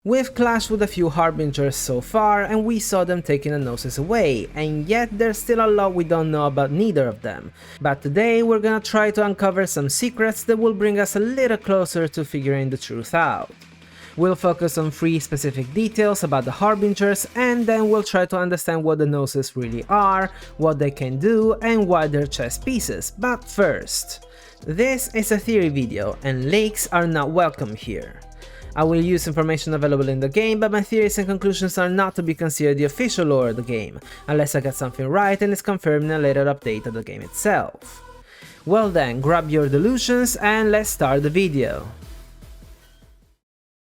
We've clashed with a few Harbingers so far, and we saw them taking the Gnosis away, and yet there's still a lot we don't know about neither of them. But today we're gonna try to uncover some secrets that will bring us a little closer to figuring the truth out. We'll focus on 3 specific details about the Harbingers, and then we'll try to understand what the Gnosis really are, what they can do, and why they're chess pieces. But first, this is a theory video, and leaks are not welcome here. I will use information available in the game, but my theories and conclusions are not to be considered the official lore of the game, unless I get something right and it's confirmed in a later update of the game itself. Well then, grab your delusions and let's start the video.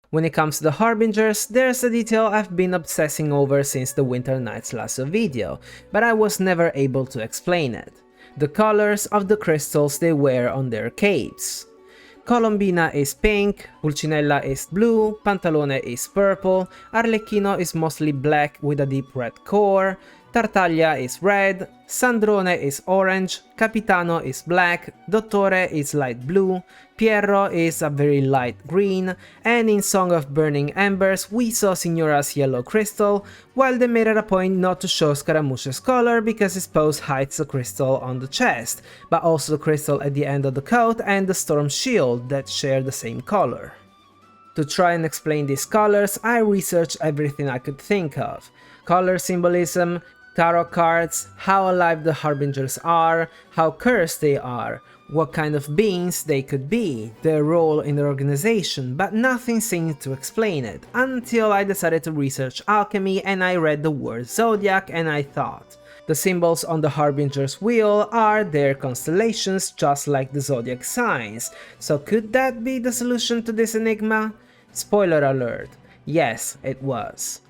When it comes to the Harbingers, there's a detail I've been obsessing over since the Winter Nights Lasso video, but I was never able to explain it. The colors of the crystals they wear on their capes. Colombina is pink, Pulcinella is blue, Pantalone is purple, Arlecchino is mostly black with a deep red core, Tartaglia is red, Sandrone is orange, Capitano is black, Dottore is light blue, Pierro is a very light green, and in Song of Burning Embers we saw Signora's yellow crystal, while they made it a point not to show Scaramouche's color because his pose hides the crystal on the chest, but also the crystal at the end of the coat and the storm shield that share the same color. To try and explain these colors, I researched everything I could think of. Color symbolism, tarot cards, how alive the Harbingers are, how cursed they are, what kind of beings they could be, their role in the organization, but nothing seemed to explain it, until I decided to research alchemy and I read the word zodiac and I thought, the symbols on the Harbinger's wheel are their constellations just like the zodiac signs, so could that be the solution to this enigma? Spoiler alert, yes it was.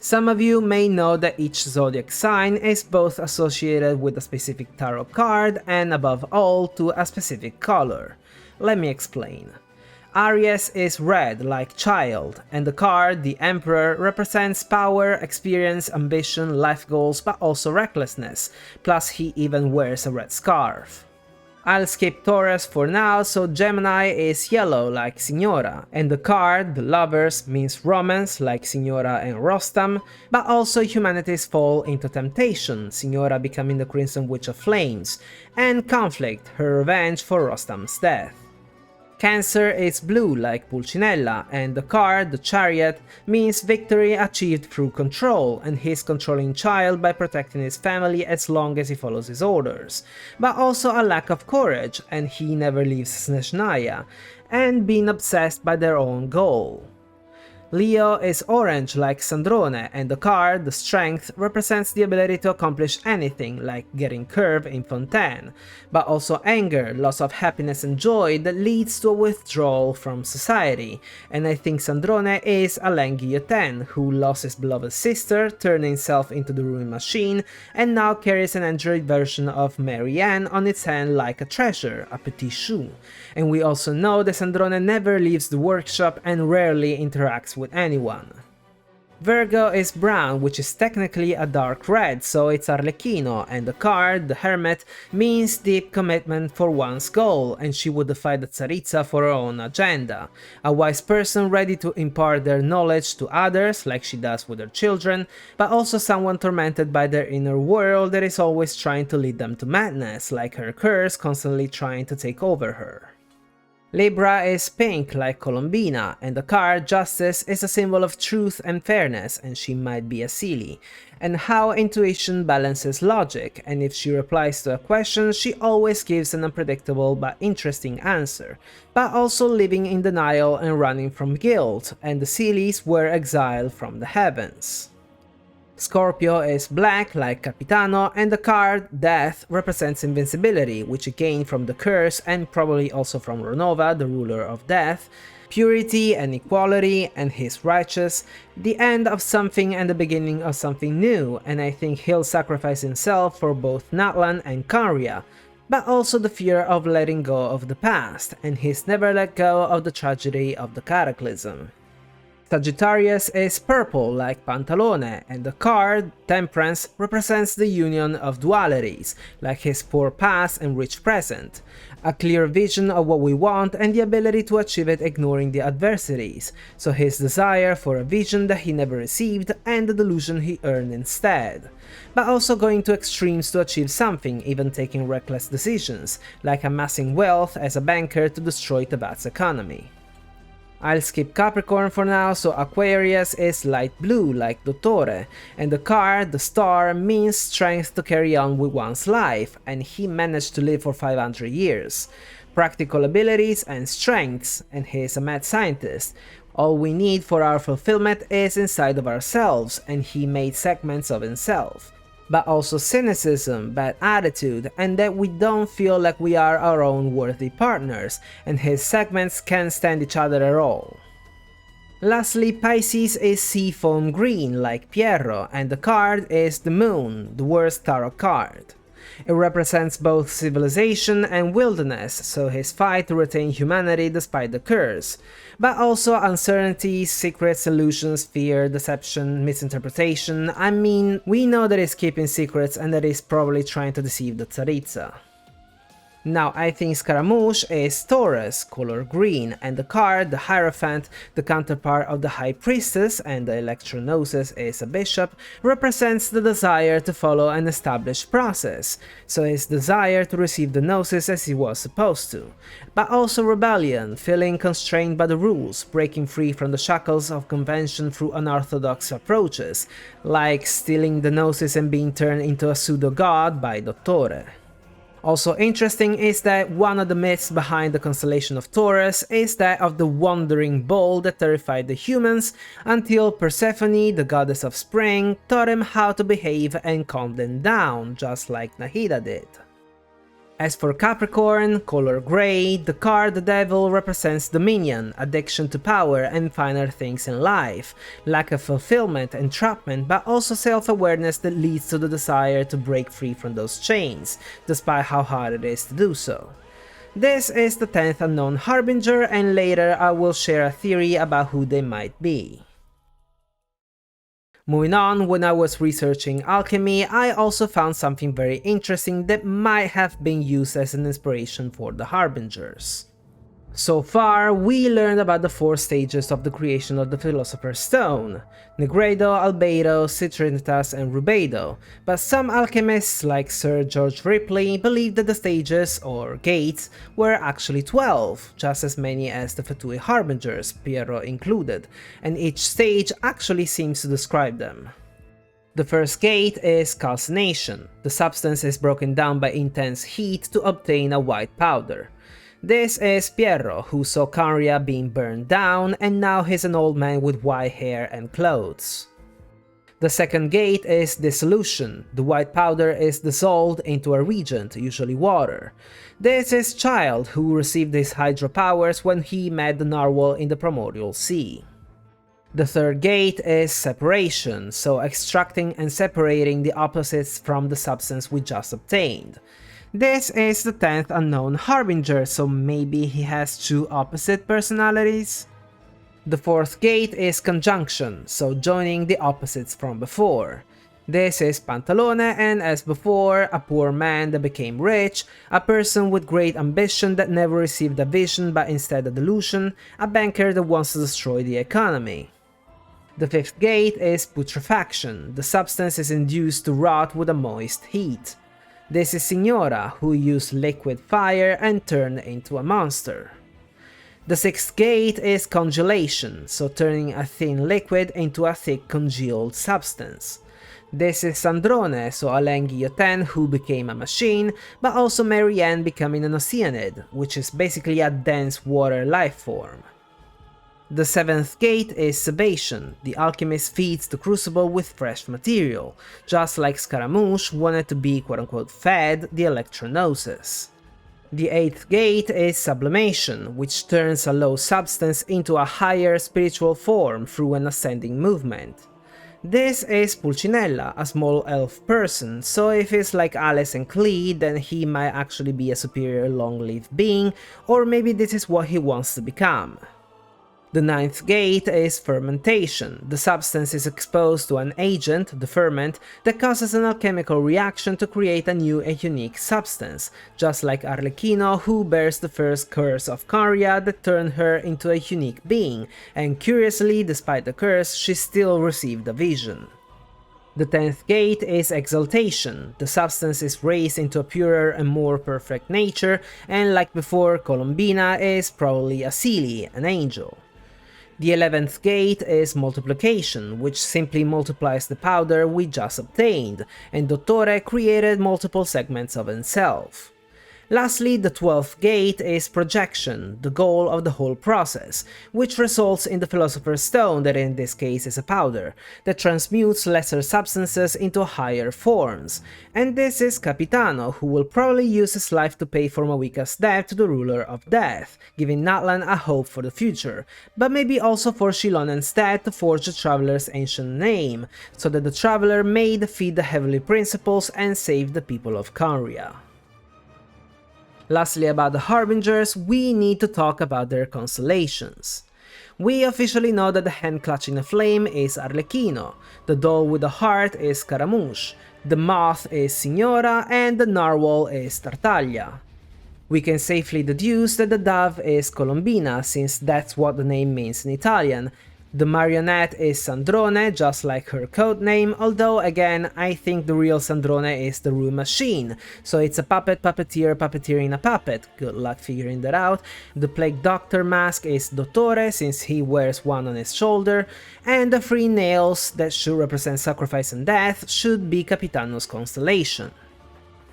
Some of you may know that each zodiac sign is both associated with a specific tarot card and above all to a specific color. Let me explain. Aries is red like child, and the card, the Emperor, represents power, experience, ambition, life goals, but also recklessness, plus he even wears a red scarf. I'll skip Taurus for now, so Gemini is yellow like Signora, and the card, the Lovers, means romance like Signora and Rostam, but also humanity's fall into temptation, Signora becoming the Crimson Witch of Flames, and conflict, her revenge for Rostam's death. Cancer is blue like Pulcinella, and the card, the Chariot, means victory achieved through control, and his controlling child by protecting his family as long as he follows his orders, but also a lack of courage, and he never leaves Snezhnaya, and being obsessed by their own goal. Leo is orange like Sandrone, and the card, the Strength, represents the ability to accomplish anything, like getting curve in Fontaine, but also anger, loss of happiness and joy that leads to a withdrawal from society, and I think Sandrone is Alain Guillotin, who lost his beloved sister, turned himself into the ruin machine, and now carries an android version of Marianne on its hand like a treasure, a petit chou. And we also know that Sandrone never leaves the workshop and rarely interacts with anyone. Virgo is brown, which is technically a dark red, so it's Arlecchino, and the card, the Hermit, means deep commitment for one's goal, and she would defy the Tsaritsa for her own agenda. A wise person ready to impart their knowledge to others, like she does with her children, but also someone tormented by their inner world that is always trying to lead them to madness, like her curse constantly trying to take over her. Libra is pink like Colombina, and the card Justice is a symbol of truth and fairness, and she might be a Seelie, and how intuition balances logic, and if she replies to a question she always gives an unpredictable but interesting answer, but also living in denial and running from guilt, and the Seelies were exiled from the heavens. Scorpio is black like Capitano, and the card Death represents invincibility, which he gained from the curse and probably also from Renova, the ruler of death, purity and equality, and he's righteous, the end of something and the beginning of something new, and I think he'll sacrifice himself for both Natlan and Kanria, but also the fear of letting go of the past, and he's never let go of the tragedy of the cataclysm. Sagittarius is purple like Pantalone, and the card, Temperance, represents the union of dualities, like his poor past and rich present, a clear vision of what we want and the ability to achieve it ignoring the adversities, so his desire for a vision that he never received and the delusion he earned instead, but also going to extremes to achieve something, even taking reckless decisions, like amassing wealth as a banker to destroy Tibet's economy. I'll skip Capricorn for now, so Aquarius is light blue like Dottore, and the card, the star, means strength to carry on with one's life, and he managed to live for 500 years. Practical abilities and strengths, and he is a mad scientist. All we need for our fulfillment is inside of ourselves, and he made segments of himself. But also cynicism, bad attitude, and that we don't feel like we are our own worthy partners, and his segments can't stand each other at all. Lastly, Pisces is seafoam green like Pierro, and the card is the Moon, the worst tarot card. It represents both civilization and wilderness, so his fight to retain humanity despite the curse, but also uncertainty, secrets, illusions, fear, deception, misinterpretation. I mean, we know that he's keeping secrets and that he's probably trying to deceive the Tsaritsa. Now, I think Scaramouche is Taurus, color green, and the card, the Hierophant, the counterpart of the High Priestess, and the Gnosis is a bishop, represents the desire to follow an established process, so his desire to receive the Gnosis as he was supposed to, but also rebellion, feeling constrained by the rules, breaking free from the shackles of convention through unorthodox approaches, like stealing the Gnosis and being turned into a pseudo-god by Dottore. Also interesting is that one of the myths behind the constellation of Taurus is that of the wandering bull that terrified the humans until Persephone, the goddess of spring, taught him how to behave and calm them down, just like Nahida did. As for Capricorn, color grey, the card the Devil represents dominion, addiction to power and finer things in life, lack of fulfillment, entrapment, but also self-awareness that leads to the desire to break free from those chains, despite how hard it is to do so. This is the 10th unknown Harbinger, and later I will share a theory about who they might be. Moving on, when I was researching alchemy, I also found something very interesting that might have been used as an inspiration for the Harbingers. So far, we learned about the 4 stages of the creation of the Philosopher's Stone: Negredo, Albedo, Citrinitas, and Rubedo, but some alchemists like Sir George Ripley believe that the stages, or gates, were actually 12, just as many as the Fatui Harbingers, Pierro included, and each stage actually seems to describe them. The first gate is calcination. The substance is broken down by intense heat to obtain a white powder. This is Pierro, who saw Canria being burned down, and now he's an old man with white hair and clothes. The second gate is dissolution. The white powder is dissolved into a reagent, usually water. This is Child, who received his hydro powers when he met the narwhal in the Primordial Sea. The third gate is separation, so extracting and separating the opposites from the substance we just obtained. This is the 10th unknown Harbinger, so maybe he has 2 opposite personalities? The fourth gate is conjunction, so joining the opposites from before. This is Pantalone, and as before, a poor man that became rich, a person with great ambition that never received a vision but instead a delusion, a banker that wants to destroy the economy. The fifth gate is putrefaction. The substance is induced to rot with a moist heat. This is Signora, who used liquid fire and turned into a monster. The sixth gate is congelation, so turning a thin liquid into a thick congealed substance. This is Sandrone, so Alain Guillotin, who became a machine, but also Marianne becoming an oceanid, which is basically a dense water life form. The seventh gate is sebation. The alchemist feeds the crucible with fresh material, just like Scaramouche wanted to be quote-unquote fed the electro-gnosis. The eighth gate is sublimation, which turns a low substance into a higher spiritual form through an ascending movement. This is Pulcinella, a small elf person, so if he's like Alice and Clee, then he might actually be a superior long-lived being, or maybe this is what he wants to become. The ninth gate is fermentation. The substance is exposed to an agent, the ferment, that causes an alchemical reaction to create a new and unique substance, just like Arlecchino, who bears the first curse of Caria that turned her into a unique being, and curiously, despite the curse, she still received a vision. The 10th gate is exaltation. The substance is raised into a purer and more perfect nature, and like before, Colombina is probably a Seelie, an angel. The 11th gate is multiplication, which simply multiplies the powder we just obtained, and Dottore created multiple segments of himself. Lastly, the 12th gate is projection, the goal of the whole process, which results in the Philosopher's Stone, that in this case is a powder, that transmutes lesser substances into higher forms. And this is Capitano, who will probably use his life to pay for Mawika's debt to the ruler of death, giving Natlan a hope for the future, but maybe also for Shilon instead to forge the Traveler's ancient name, so that the Traveler may defeat the Heavenly Principles and save the people of Caria. Lastly, about the Harbingers, we need to talk about their constellations. We officially know that the hand clutching a flame is Arlecchino, the doll with the heart is Scaramouche, the moth is Signora, and the narwhal is Tartaglia. We can safely deduce that the dove is Colombina, since that's what the name means in Italian. The marionette is Sandrone, just like her codename, although again, I think the real Sandrone is the Room Machine, so it's a puppet puppeteer puppeteering a puppet, good luck figuring that out. The Plague Doctor mask is Dottore, since he wears one on his shoulder, and the three nails that should represent sacrifice and death should be Capitano's constellation.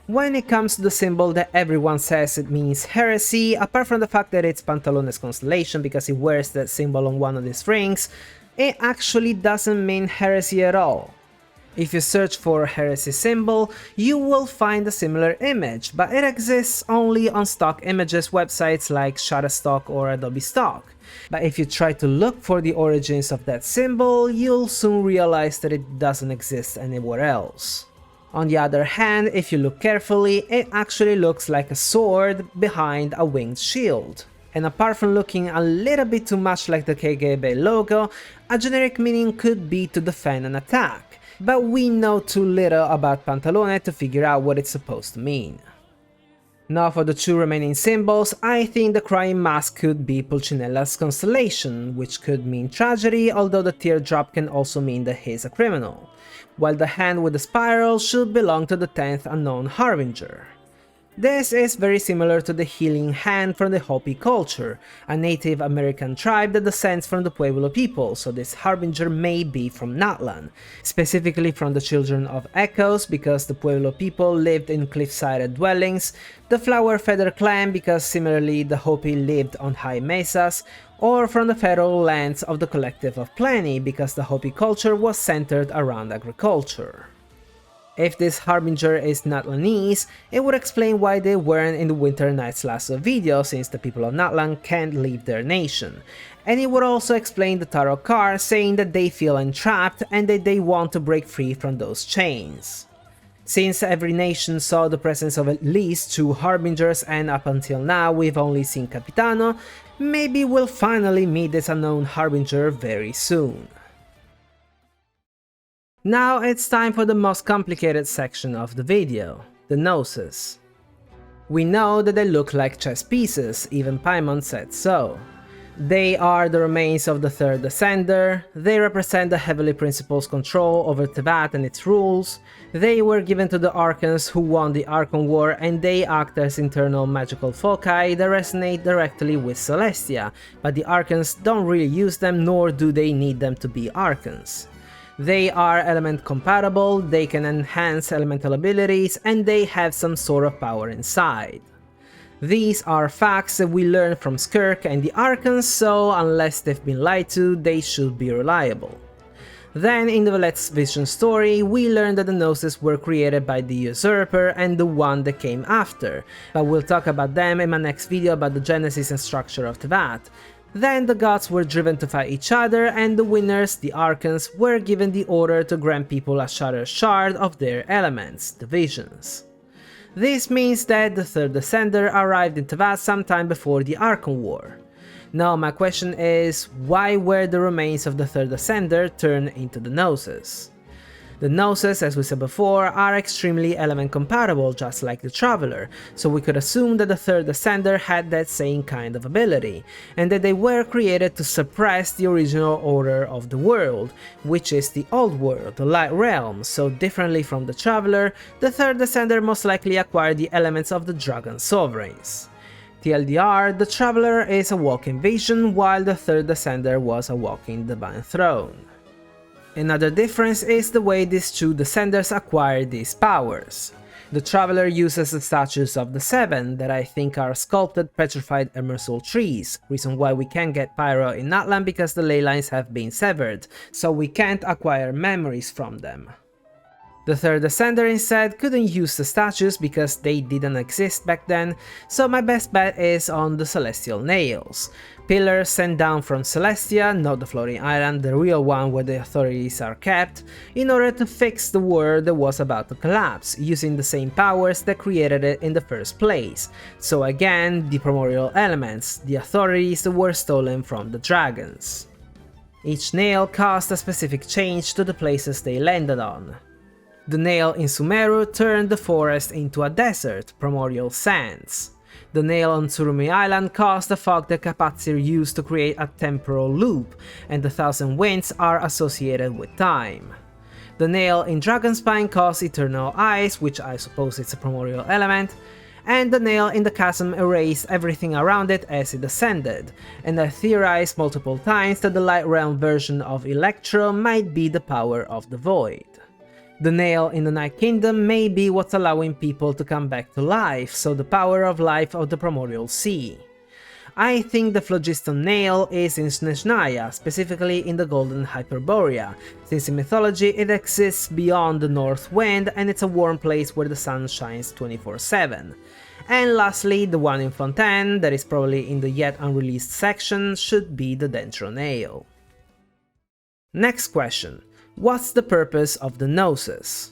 When it comes to the symbol that everyone says it means heresy, apart from the fact that it's Pantalones constellation because he wears that symbol on one of his rings, it actually doesn't mean heresy at all. If you search for heresy symbol, you will find a similar image, but it exists only on stock images websites like Shutterstock or Adobe Stock. But if you try to look for the origins of that symbol, you'll soon realize that it doesn't exist anywhere else. On the other hand, if you look carefully, it actually looks like a sword behind a winged shield. And apart from looking a little bit too much like the KGB logo, a generic meaning could be to defend an attack, but we know too little about Pantalone to figure out what it's supposed to mean. Now for the two remaining symbols, I think the crying mask could be Pulcinella's constellation, which could mean tragedy, although the teardrop can also mean that he's a criminal, while the hand with the spiral should belong to the 10th unknown Harbinger. This is very similar to the healing hand from the Hopi culture, a Native American tribe that descends from the Pueblo people, so this Harbinger may be from Natlan, specifically from the Children of Echoes because the Pueblo people lived in cliff-sided dwellings, the Flower Feather clan because similarly the Hopi lived on high mesas, or from the federal lands of the Collective of Plenty because the Hopi culture was centered around agriculture. If this Harbinger is Natlanese, it would explain why they weren't in the Winter Night's Lasso video since the people of Natlan can't leave their nation, and it would also explain the tarot card saying that they feel entrapped and that they want to break free from those chains. Since every nation saw the presence of at least two Harbingers and up until now we've only seen Capitano, maybe we'll finally meet this unknown Harbinger very soon. Now it's time for the most complicated section of the video, the Gnosis. We know that they look like chess pieces, even Paimon said so. They are the remains of the third Ascender, they represent the Heavenly Principles' control over Teyvat and its rules, they were given to the Archons who won the Archon War and they act as internal magical foci that resonate directly with Celestia, but the Archons don't really use them nor do they need them to be Archons. They are element compatible, they can enhance elemental abilities, and they have some sort of power inside. These are facts that we learned from Skirk and the Archons, so unless they've been lied to, they should be reliable. Then in the Valet's Vision story, we learned that the Gnosis were created by the Usurper and the one that came after, but we'll talk about them in my next video about the genesis and structure of Teyvat. Then the gods were driven to fight each other and the winners, the Archons, were given the order to grant people a shattered shard of their elements, the visions. This means that the third Ascender arrived in Teyvat sometime before the Archon War. Now my question is, why were the remains of the third ascender turned into the Gnosis? The Gnosis, as we said before, are extremely element compatible, just like the Traveler, so we could assume that the third ascender had that same kind of ability, and that they were created to suppress the original order of the world, which is the old world, the light realm, so differently from the Traveler, the third ascender most likely acquired the elements of the Dragon Sovereigns. TLDR, the Traveler is a walking vision, while the third ascender was a walking Divine Throne. Another difference is the way these two descenders acquire these powers. The Traveler uses the statues of the Seven, that I think are sculpted petrified emerald trees, reason why we can't get Pyro in Natlan because the ley lines have been severed, so we can't acquire memories from them. The third ascender instead couldn't use the statues because they didn't exist back then, so my best bet is on the Celestial Nails. Pillars sent down from Celestia, not the floating island, the real one where the authorities are kept, in order to fix the world that was about to collapse, using the same powers that created it in the first place. So again, the primordial elements, the authorities that were stolen from the dragons. Each nail caused a specific change to the places they landed on. The nail in Sumeru turned the forest into a desert, primordial sands. The nail on Tsurumi Island caused the fog that Kapatsir used to create a temporal loop, and the Thousand Winds are associated with time. The nail in Dragonspine caused eternal ice, which I suppose is a primordial element, and the nail in the chasm erased everything around it as it ascended, and I theorized multiple times that the Light Realm version of Electro might be the power of the Void. The nail in the Night Kingdom may be what's allowing people to come back to life, so the power of life of the Primordial Sea. I think the Phlogiston nail is in Snezhnaya, specifically in the Golden Hyperborea, since in mythology it exists beyond the North Wind and it's a warm place where the sun shines 24/7. And lastly, the one in Fontaine, that is probably in the yet unreleased section, should be the Dendro nail. Next question. What's the purpose of the Gnosis?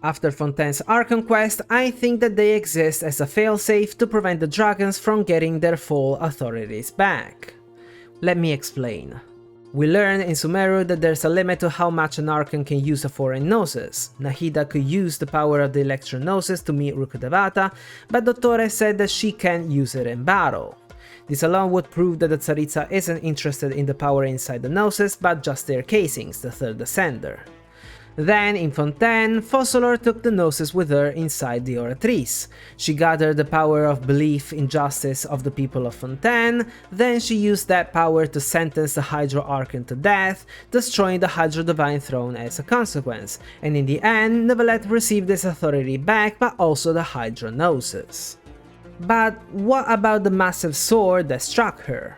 After Fontaine's Archon quest, I think that they exist as a failsafe to prevent the dragons from getting their full authorities back. Let me explain. We learn in Sumeru that there's a limit to how much an Archon can use a foreign Gnosis. Nahida could use the power of the Electro Gnosis to meet Rukkhadevata, but Dottore said that she can't use it in battle. This alone would prove that the Tsaritsa isn't interested in the power inside the Gnosis, but just their casings, the third ascender. Then, in Fontaine, Fossolor took the Gnosis with her inside the Oratrice. She gathered the power of belief in justice of the people of Fontaine, then she used that power to sentence the Hydro Archon to death, destroying the Hydro Divine Throne as a consequence, and in the end, Neuvillette received his authority back, but also the Hydro Gnosis. But what about the massive sword that struck her?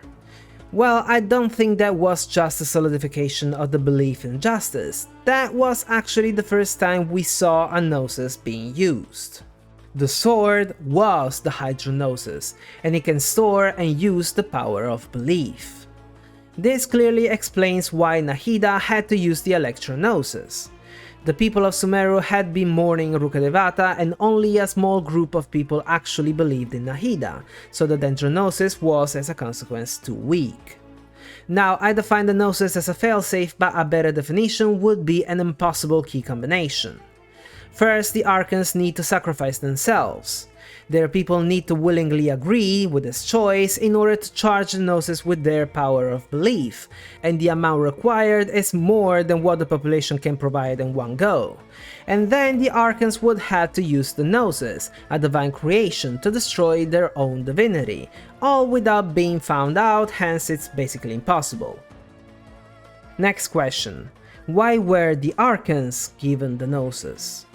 Well, I don't think that was just a solidification of the belief in justice. That was actually the first time we saw a Gnosis being used. The sword was the Hydro Gnosis, and it can store and use the power of belief. This clearly explains why Nahida had to use the Electro Gnosis. The people of Sumeru had been mourning Rukkhadevata and only a small group of people actually believed in Nahida, so the Dendro Gnosis was as a consequence too weak. Now, I define the Gnosis as a failsafe, but a better definition would be an impossible key combination. First, the Archons need to sacrifice themselves. Their people need to willingly agree with this choice in order to charge the Gnosis with their power of belief, and the amount required is more than what the population can provide in one go. And then the Archons would have to use the Gnosis, a divine creation, to destroy their own divinity, all without being found out, hence it's basically impossible. Next question. Why were the Archons given the Gnosis?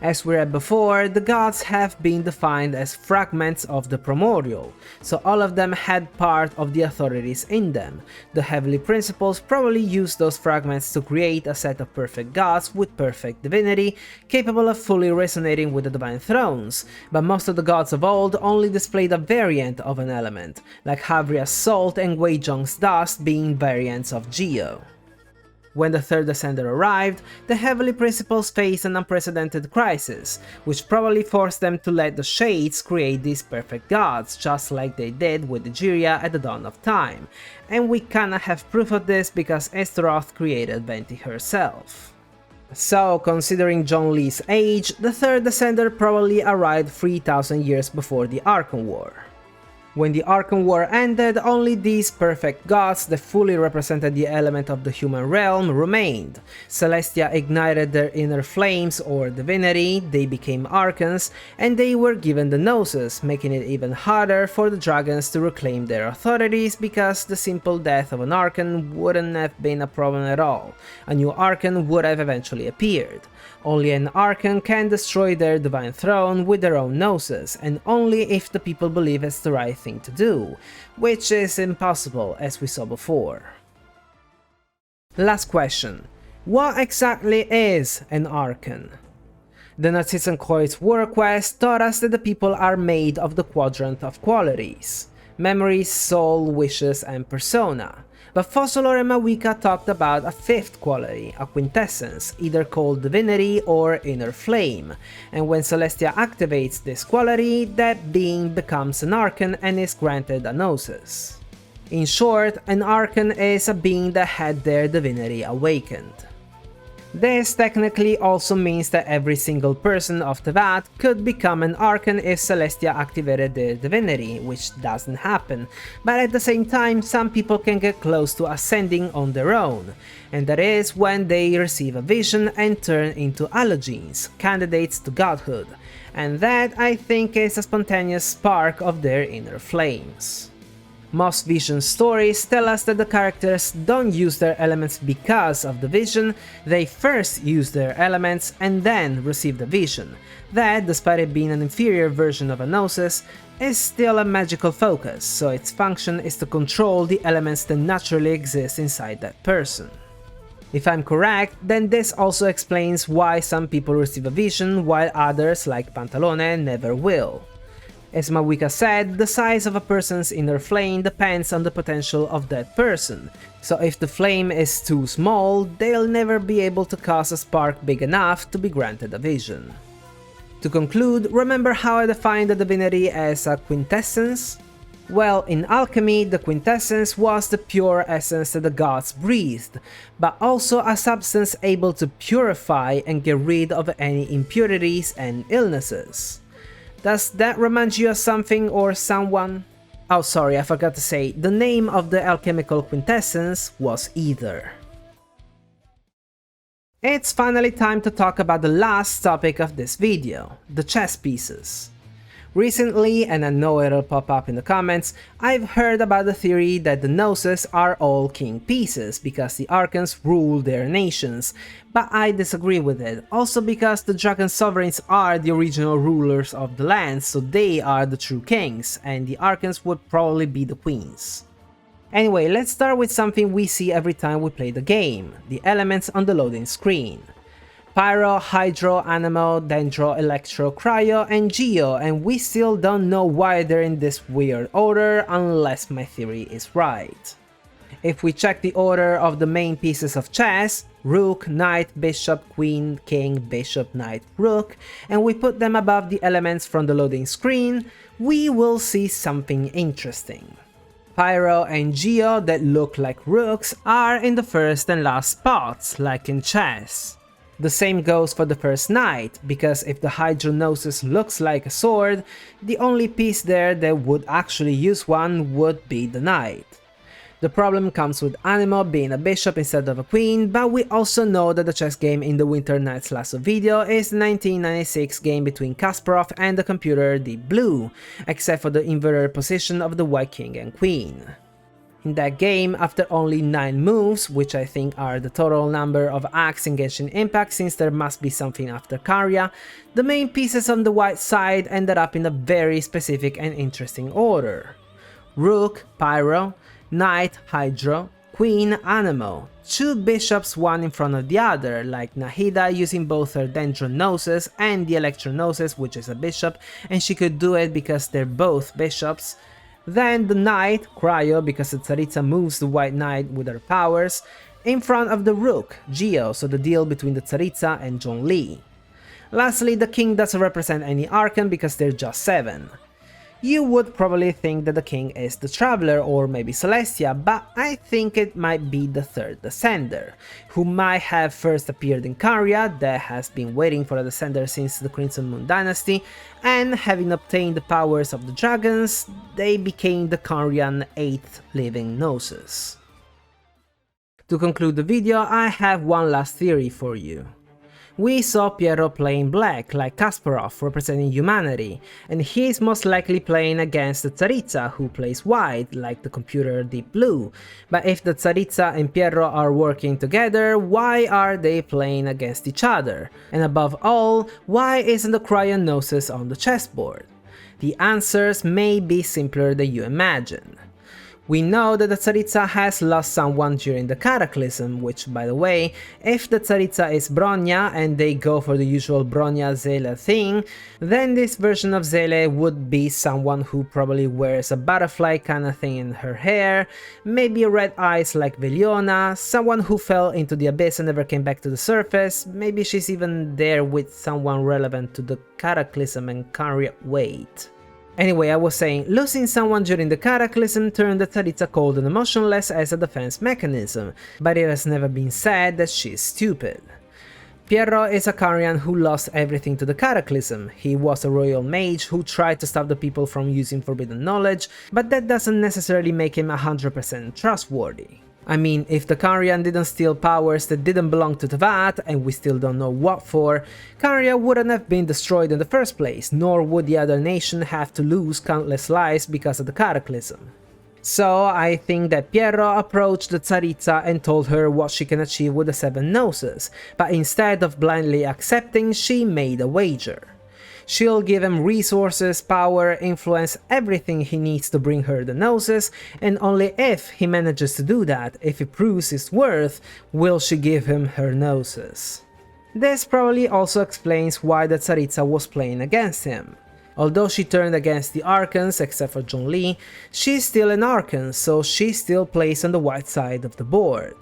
As we read before, the gods have been defined as fragments of the primordial, so all of them had part of the authorities in them. The heavenly principles probably used those fragments to create a set of perfect gods with perfect divinity, capable of fully resonating with the divine thrones, but most of the gods of old only displayed a variant of an element, like Havria's salt and Wei Zhong's dust being variants of Geo. When the third Ascender arrived, the Heavenly Principles faced an unprecedented crisis, which probably forced them to let the Shades create these perfect gods, just like they did with Egeria at the dawn of time, and we kinda have proof of this because Astaroth created Venti herself. So, considering Zhongli's age, the third Ascender probably arrived 3000 years before the Archon War. When the Archon War ended, only these perfect gods that fully represented the element of the human realm remained. Celestia ignited their inner flames or divinity, they became Archons, and they were given the Gnosis, making it even harder for the dragons to reclaim their authorities because the simple death of an Archon wouldn't have been a problem at all. A new Archon would have eventually appeared. Only an Archon can destroy their divine throne with their own Gnosis, and only if the people believe it's the right thing to do, which is impossible as we saw before. Last question. What exactly is an Archon? The Natsitsankoi's war quest taught us that the people are made of the quadrant of qualities: memory, soul, wishes, and persona. But Fossilor and Mawika talked about a fifth quality, a quintessence, either called Divinity or Inner Flame, and when Celestia activates this quality, that being becomes an Archon and is granted a Gnosis. In short, an Archon is a being that had their divinity awakened. This technically also means that every single person of Tevat could become an Archon if Celestia activated their divinity, which doesn't happen, but at the same time some people can get close to ascending on their own, and that is when they receive a vision and turn into Allogenes, candidates to godhood, and that I think is a spontaneous spark of their inner flames. Most vision stories tell us that the characters don't use their elements because of the vision, they first use their elements and then receive the vision. That, despite it being an inferior version of a Gnosis, is still a magical focus, so its function is to control the elements that naturally exist inside that person. If I'm correct, then this also explains why some people receive a vision while others, like Pantalone, never will. As Mawika said, the size of a person's inner flame depends on the potential of that person, so if the flame is too small, they'll never be able to cause a spark big enough to be granted a vision. To conclude, remember how I defined the divinity as a quintessence? Well, in alchemy, the quintessence was the pure essence that the gods breathed, but also a substance able to purify and get rid of any impurities and illnesses. Does that remind you of something or someone? Oh, sorry, I forgot to say, the name of the alchemical quintessence was Ether. It's finally time to talk about the last topic of this video, the chess pieces. Recently, and I know it'll pop up in the comments, I've heard about the theory that the Gnosis are all king pieces because the Archons rule their nations, but I disagree with it, also because the Dragon Sovereigns are the original rulers of the land, so they are the true kings, and the Archons would probably be the queens. Anyway, let's start with something we see every time we play the game, the elements on the loading screen. Pyro, Hydro, Anemo, Dendro, Electro, Cryo, and Geo, and we still don't know why they're in this weird order unless my theory is right. If we check the order of the main pieces of chess, Rook, Knight, Bishop, Queen, King, Bishop, Knight, Rook, and we put them above the elements from the loading screen, we will see something interesting. Pyro and Geo that look like rooks are in the first and last spots, like in chess. The same goes for the first knight, because if the Hydro Gnosis looks like a sword, the only piece there that would actually use one would be the knight. The problem comes with Anemo being a bishop instead of a queen, but we also know that the chess game in the Winter Nights Lasso video is the 1996 game between Kasparov and the computer Deep Blue, except for the inverted position of the white king and queen. In that game, after only 9 moves, which I think are the total number of acts in Genshin Impact since there must be something after Karya, the main pieces on the white side ended up in a very specific and interesting order. Rook, Pyro, Knight, Hydro, Queen, Anemo, 2 bishops one in front of the other, like Nahida using both her Dendro Gnosis and the Electro Gnosis, which is a bishop, and she could do it because they're both bishops. Then the Knight, Cryo, because the Tsaritsa moves the White Knight with her powers, In front of the rook, Geo, so the deal between the Tsaritsa and Zhongli. Lastly, the king doesn't represent any archon because they're just 7. You would probably think that the king is the Traveler or maybe Celestia, but I think it might be the third Descender, who might have first appeared in Caria, that has been waiting for a Descender since the Crimson Moon Dynasty, and having obtained the powers of the dragons, they became the Carian 8th living Gnosis. To conclude the video, I have one last theory for you. We saw Pierro playing black, like Kasparov, representing humanity, and he is most likely playing against the Tsaritsa, who plays white, like the computer Deep Blue. But if the Tsaritsa and Pierro are working together, why are they playing against each other? And above all, why isn't the Cryon Gnosis on the chessboard? The answers may be simpler than you imagine. We know that the Tsaritsa has lost someone during the Cataclysm, which, by the way, if the Tsaritsa is Bronya and they go for the usual Bronya-Zele thing, then this version of Zele would be someone who probably wears a butterfly kinda thing in her hair, maybe red eyes like Veliona, someone who fell into the abyss and never came back to the surface, maybe she's even there with someone relevant to the Cataclysm and Caria. Wait. Anyway, I was saying, losing someone during the Cataclysm turned the Tsaritsa cold and emotionless as a defense mechanism, but it has never been said that she's stupid. Pierro is a Carian who lost everything to the Cataclysm. He was a royal mage who tried to stop the people from using forbidden knowledge, but that doesn't necessarily make him 100% trustworthy. I mean, if the Carian didn't steal powers that didn't belong to Teyvat, and we still don't know what for, Caria wouldn't have been destroyed in the first place, nor would the other nation have to lose countless lives because of the Cataclysm. So I think that Pierro approached the Tsaritsa and told her what she can achieve with the 7 Gnosis, but instead of blindly accepting, she made a wager. She'll give him resources, power, influence, everything he needs to bring her the Gnosis, and only if he manages to do that, if he proves his worth, will she give him her Gnosis. This probably also explains why the Tsaritsa was playing against him. Although she turned against the Archons, except for Zhongli, she's still an Archon, so she still plays on the white side of the board.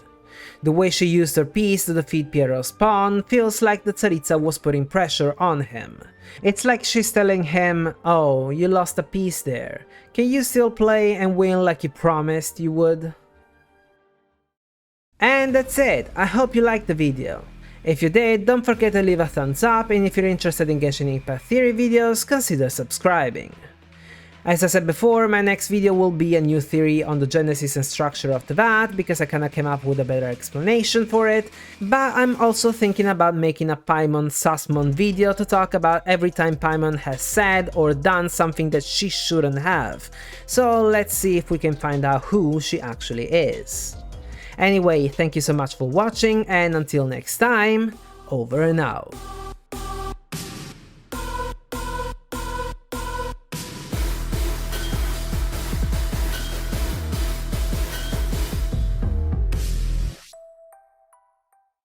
The way she used her piece to defeat Pierro's pawn feels like the Tsaritsa was putting pressure on him. It's like she's telling him, oh, you lost a piece there, can you still play and win like you promised you would? And that's it, I hope you liked the video. If you did, don't forget to leave a thumbs up, and if you're interested in Genshin Impact Theory videos, consider subscribing. As I said before, my next video will be a new theory on the genesis and structure of Teyvat, because I kinda came up with a better explanation for it, but I'm also thinking about making a Paimon Sasmon video to talk about every time Paimon has said or done something that she shouldn't have, so let's see if we can find out who she actually is. Anyway, thank you so much for watching, and until next time, over and out.